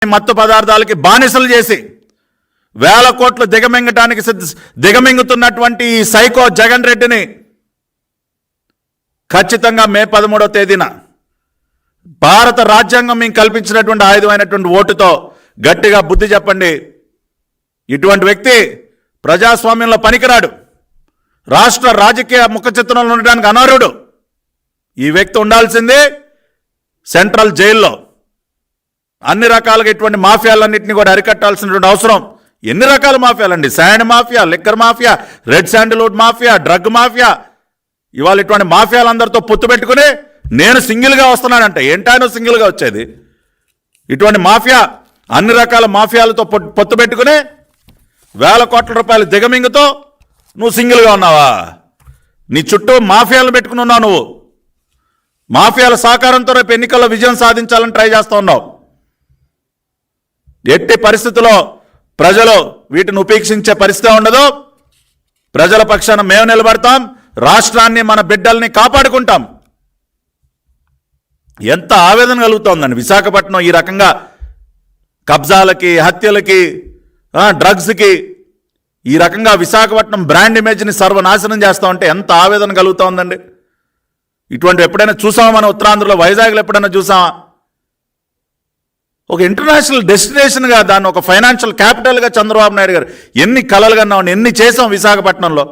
మత్తు పదార్థాలకి బానిసలు చేసి వేల కోట్లు దిగమింగటానికి దిగమింగుతున్నటువంటి ఈ సైకో జగన్ రెడ్డిని ఖచ్చితంగా మే 13వ తేదీన భారత రాజ్యాంగం మేము కల్పించినటువంటి ఆయుధమైనటువంటి ఓటుతో గట్టిగా బుద్ధి చెప్పండి. ఇటువంటి వ్యక్తి ప్రజాస్వామ్యంలో పనికిరాడు, రాష్ట్ర రాజకీయ ముఖ చిత్రంలో ఉండడానికి అనర్హుడు. ఈ వ్యక్తి ఉండాల్సింది సెంట్రల్ జైల్లో. అన్ని రకాలుగా ఇటువంటి మాఫియాలన్నింటినీ కూడా అరికట్టాల్సినటువంటి అవసరం. ఎన్ని రకాల మాఫియాలండి? Sand mafia, liquor mafia, red sandalwood mafia, drug mafia. ఇవాళ ఇటువంటి మాఫియాలందరితో పొత్తు పెట్టుకుని నేను సింగిల్గా వస్తున్నానంట. ఏంటానో సింగిల్గా వచ్చేది? ఇటువంటి మాఫియా, అన్ని రకాల మాఫియాలతో పొత్తు పెట్టుకుని వేల కోట్ల రూపాయల దిగమింగుతో నువ్వు సింగిల్గా ఉన్నావా? నీ చుట్టూ మాఫియాలు పెట్టుకుని ఉన్నావు. నువ్వు మాఫియాల సహకారంతో రేపు ఎన్నికల్లో విజయం సాధించాలని ట్రై చేస్తూ ఉన్నావు. ఎట్టి పరిస్థితుల్లో ప్రజలు వీటిని ఉపేక్షించే పరిస్థితి ఉండదు. ప్రజల పక్షాన మేము నిలబడతాం, రాష్ట్రాన్ని మన బిడ్డల్ని కాపాడుకుంటాం. ఎంత ఆవేదన కలుగుతోందండి విశాఖపట్నం ఈ రకంగా కబ్జాలకి, హత్యలకి, డ్రగ్స్కి ఈ రకంగా విశాఖపట్నం బ్రాండ్ ఇమేజ్ని సర్వనాశనం చేస్తూ ఉంటే ఎంత ఆవేదన కలుగుతోందండి. ఇటువంటి ఎప్పుడైనా చూసామా? మన ఉత్తరాంధ్రలో వైజాగ్లో ఎప్పుడైనా చూసామా? ఒక ఇంటర్నేషనల్ డెస్టినేషన్గా, దాన్ని ఒక ఫైనాన్షియల్ క్యాపిటల్గా చంద్రబాబు నాయుడు గారు ఎన్ని కలలు కన్నామని ఎన్ని చేసాం విశాఖపట్నంలో.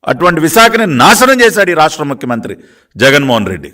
అటువంటి విశాఖని నాశనం చేశాడు ఈ రాష్ట్ర ముఖ్యమంత్రి జగన్మోహన్ రెడ్డి.